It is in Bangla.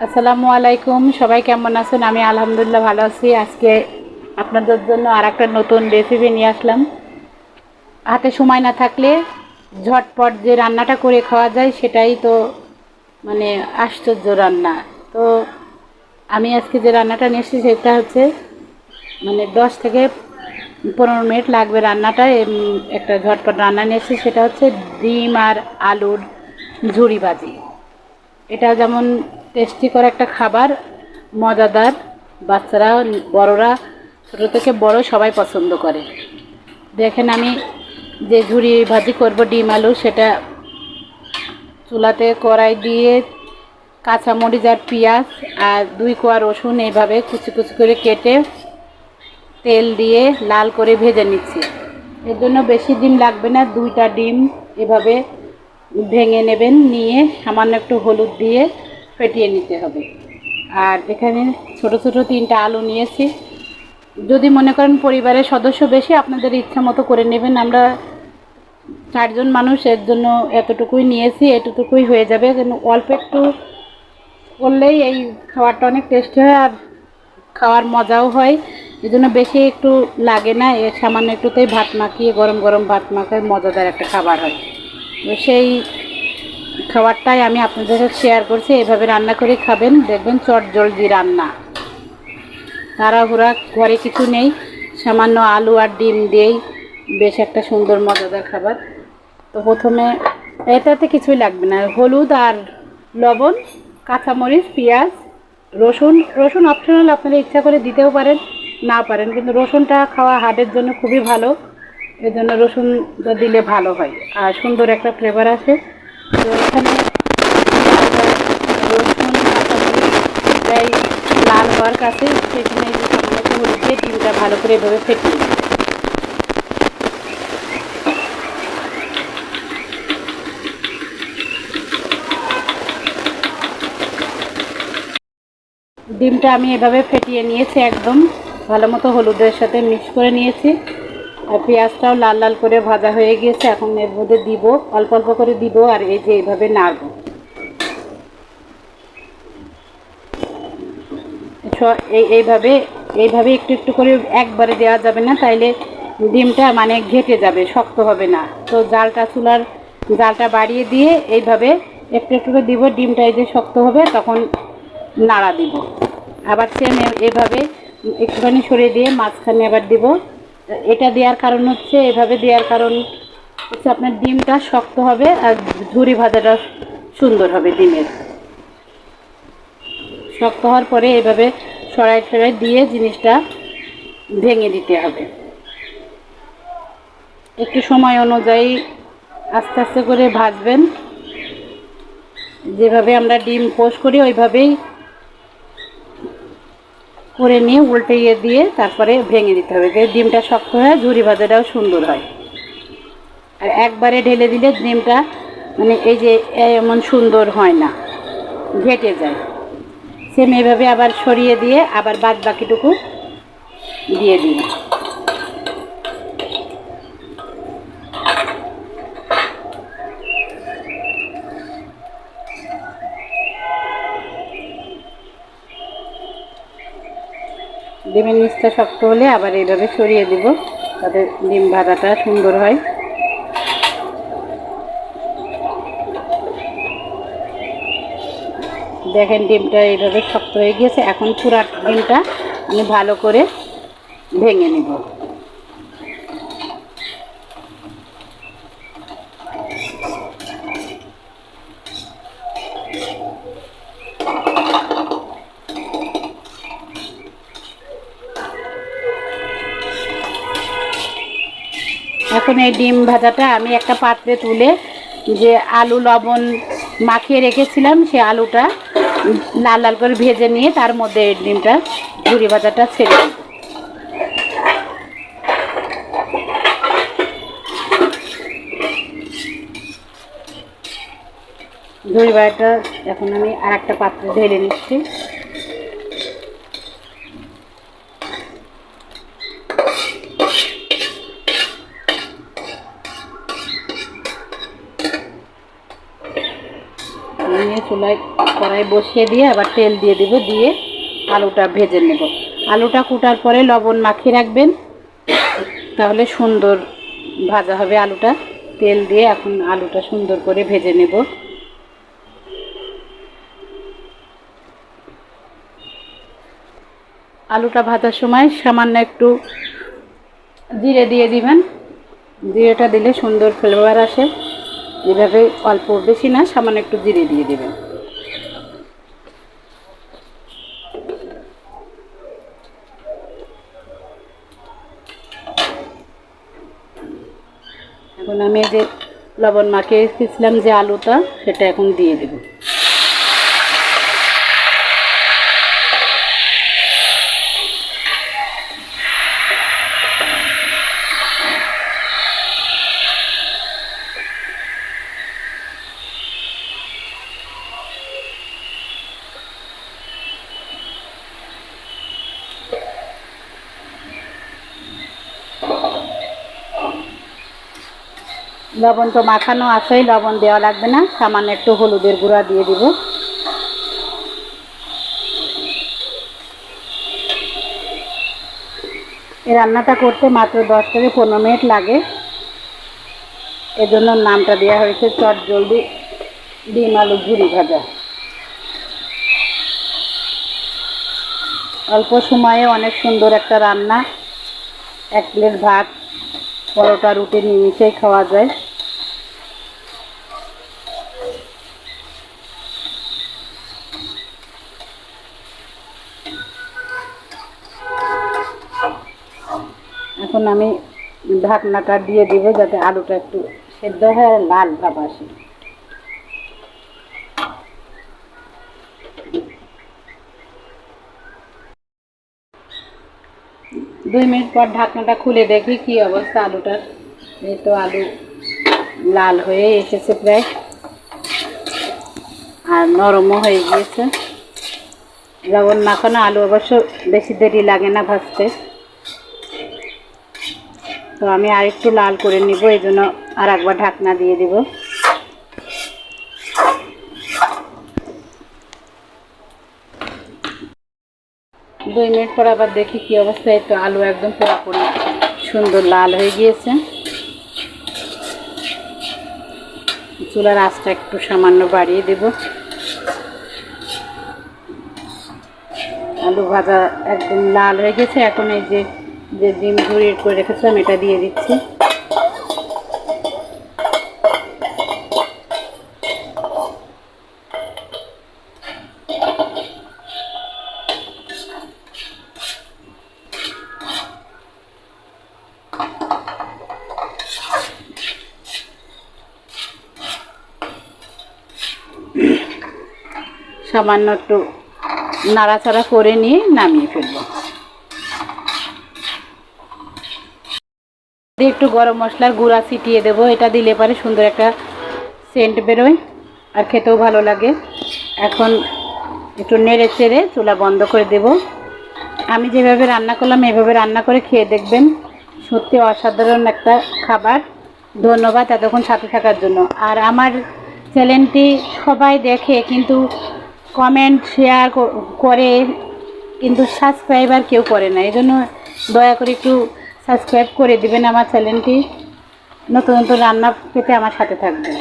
আসসালামু আলাইকুম, সবাই কেমন আছেন? আমি আলহামদুলিল্লাহ ভালো আছি। আজকে আপনাদের জন্য আর একটা নতুন রেসিপি নিয়ে আসলাম। হাতে সময় না থাকলে ঝটপট যে রান্নাটা করে খাওয়া যায় সেটাই তো মানে আশ্চর্য রান্না। তো আমি আজকে যে রান্নাটা নিয়ে এসেছি সেটা হচ্ছে 10 থেকে 15 মিনিট লাগবে রান্নাটা। একটা ঝটপট রান্না নিয়ে এসেছি, সেটা হচ্ছে ডিম আর আলুর ঝুরি ভাজি। এটা যেমন টেস্টিকর একটা খাবার, মজাদার, বাচ্চারা বড়রা ছোটো থেকে বড় সবাই পছন্দ করে। দেখেন আমি যে ঝুরি ভাজি করব ডিম আলু, সেটা চুলাতে কড়াই দিয়ে কাঁচামরিচ আর পেঁয়াজ আর 2 কোয়া রসুন এইভাবে কুচি কুচি করে কেটে তেল দিয়ে লাল করে ভেজে নিচ্ছি। এর জন্য বেশি ডিম লাগবে না, 2টা ডিম এভাবে ভেঙে নেবেন, নিয়ে সামান্য একটু হলুদ দিয়ে ফেটিয়ে নিতে হবে। আর এখানে ছোট ছোট 3টা আলু নিয়েছি। যদি মনে করেন পরিবারের সদস্য বেশি, আপনাদের ইচ্ছা মতো করে নেবেন। আমরা 4জন মানুষ, এর জন্য এতটুকুই নিয়েছি, এতটুকুই হয়ে যাবে। কিন্তু অল্প একটু করলেই এই খাবারটা অনেক টেস্টি হয় আর খাওয়ার মজাও হয়। এই জন্য বেশি একটু লাগে না, এর সামান্য একটুতেই ভাত মাখিয়ে গরম গরম ভাত মাখায় মজাদার একটা খাবার হয়। তো সেই খাবারটাই আমি আপনাদের সাথে শেয়ার করছি। এভাবে রান্না করে খাবেন, দেখবেন চটজলদি রান্না, তাড়াহুড়া ঘরে কিছু নেই, সামান্য আলু আর ডিম দিয়েই বেশ একটা সুন্দর মজাদার খাবার। তো প্রথমে এটাতে কিছুই লাগবে না, হলুদ আর লবণ, কাঁচামরিচ, পেঁয়াজ, রসুন। রসুন অপশনাল, আপনারা ইচ্ছা করে দিতেও পারেন, না পারেন, কিন্তু রসুনটা খাওয়া হার্টের জন্য খুবই ভালো। এর জন্য রসুনটা দিলে ভালো হয় আর সুন্দর একটা ফ্লেভার আসে। তো এখানে রসুন কাঁচামরিচটাই লাল হওয়ার কাছে, সেখানে সামান্য হলুদ দিয়ে ডিমটা ভালো করে এভাবে ফেটিয়ে নিই। ডিমটা আমি এভাবে ফেটিয়ে নিয়েছি, একদম ভালো মতো হলুদের সাথে মিক্স করে নিয়েছি। আর পেঁয়াজটাও লাল লাল করে ভাজা হয়ে গিয়েছে। এখন এর মধ্যে দিব, অল্প অল্প করে দিব, আর এই যে এইভাবে নাড়ব। এইভাবে এইভাবে একটু একটু করে একবারে দেওয়া যাবে না, তাইলে ডিমটা ঘেটে যাবে, শক্ত হবে না। তো চুলার জালটা বাড়িয়ে দিয়ে এইভাবে একটু একটু করে দিব। ডিমটা এই যে শক্ত হবে তখন নাড়া দিব। আবার সেম এভাবে একটুখানি সরিয়ে দিয়ে মাঝখানে আবার দিব। এটা দেওয়ার কারণ হচ্ছে, এভাবে দেওয়ার কারণ হচ্ছে আপনার ডিমটা শক্ত হবে আর ঝুরি ভাজাটা সুন্দর হবে। ডিমের শক্ত হওয়ার পরে এভাবে সরাই সরাই দিয়ে জিনিসটা ভেঙে দিতে হবে। একটু সময় অনুযায়ী আস্তে আস্তে করে ভাজবেন। যেভাবে আমরা ডিম পোস্ট করি ওইভাবেই করে নিয়ে উল্টে দিয়ে তারপরে ভেঙে দিতে হবে। ডিমটা শক্ত হয়, ঝুরি ভাজাটাও সুন্দর হয়। আর একবারে ঢেলে দিলে ডিমটা এই যে এমন সুন্দর হয় না, ঘেটে যায়। সেম এইভাবে আবার সরিয়ে দিয়ে আবার বাদ বাকিটুকু দিয়ে দিন। ডিমের নিচটা শক্ত হলে আবার এইভাবে সরিয়ে দিব, তাতে ডিম ভাজাটা সুন্দর হয়। দেখেন ডিমটা এইভাবে শক্ত হয়ে গিয়েছে। এখন পুরা ডিমটা আমি ভালো করে ভেঙে নিব। এখন এই ডিম ভাজাটা আমি একটা পাত্রে তুলে, যে আলু লবণ মাখিয়ে রেখেছিলাম সে আলুটা লাল লাল করে ভেজে নিয়ে তার মধ্যে এই ডিমটা ঝুরি ভাজাটা ছেড়ে দিই। ঝুরি ভাজাটা এখন আমি আর একটা পাত্রে ঢেলে নিচ্ছি। নিয়ে আমি চুলায় কড়াই বসিয়ে দিয়ে আবার তেল দিয়ে দিব, দিয়ে আলুটা ভেজে নেব। আলুটা কুটার পরে লবণ মাখিয়ে রাখবেন, তাহলে সুন্দর ভাজা হবে আলুটা। তেল দিয়ে এখন আলুটা সুন্দর করে ভেজে নেব। আলুটা ভাজার সময় সামান্য একটু জিরে দিয়ে দিবেন। জিরেটা দিলে সুন্দর ফ্লেভার আসে। এভাবে অল্প, বেশি না, সামান্য একটু জিরে দিয়ে দেবেন। এখন আমি যে লবণ মাখিয়ে রেখেছিলাম যে আলুটা, সেটা এখন দিয়ে দেব। লবণ তো মাখানো আছেই, লবণ দেওয়া লাগবে না, সামান্য একটু হলুদের গুঁড়া দিয়ে দিব। এই রান্নাটা করতে মাত্র 10 থেকে 15 মিনিট লাগে, এজন্য নামটা দেওয়া হয়েছে চটজলদি ডিম আলু ঝুরি ভাজা। অল্প সময়ে অনেক সুন্দর একটা রান্না। 1 প্লেট ভাত, পরোটা, রুটি নিমিশেই খাওয়া যায়। এখন আমি ঢাকনাটা দিয়ে দিব, যাতে আলুটা একটু সেদ্ধ হয় আর লাল ভাব আসে। 2 মিনিট পর ঢাকনাটা খুলে দেখি কি অবস্থা আলুটার। এই তো আলু লাল হয়ে এসেছে প্রায়, আর নরমও হয়ে গিয়েছে। লবণ মাখানো আলু অবশ্য বেশি দেরি লাগে না ভাজতে। তো আমি আর একটু লাল করে নিব, এই জন্য আর একবার ঢাকনা দিয়ে দিব। দুই মিনিট পর আবার দেখি কি অবস্থা। এই তো আলু একদম পুরোপুরি সুন্দর লাল হয়ে গিয়েছে। চুলার আঁচটা একটু সামান্য বাড়িয়ে দেব। আলু ভাজা একদম লাল হয়ে গেছে। এখন এই যে ডিম ঝুরিয়ে করে রেখেছিলাম, এটা দিয়ে দিচ্ছি। সামান্য একটু নাড়াচাড়া করে নিয়ে নামিয়ে ফেলবো। একটু গরম মশলার গুঁড়া ছিটিয়ে দেবো, এটা দিলে পরে সুন্দর একটা সেন্ট বেরোয় আর খেতেও ভালো লাগে। এখন একটু নেড়ে চেড়ে চুলা বন্ধ করে দেব। আমি যেভাবে রান্না করলাম এভাবে রান্না করে খেয়ে দেখবেন, সত্যি অসাধারণ একটা খাবার। ধন্যবাদ এতক্ষণ সাথে থাকার জন্য। আর আমার চ্যানেলটি সবাই দেখে কিন্তু কমেন্ট শেয়ার করে, কিন্তু সাবস্ক্রাইবার কেউ করে না। এই জন্য দয়া করে একটু সাবস্ক্রাইব করে দিবেন আমার চ্যানেলটি। নতুন নতুন রান্না পেতে আমার সাথে থাকবেন।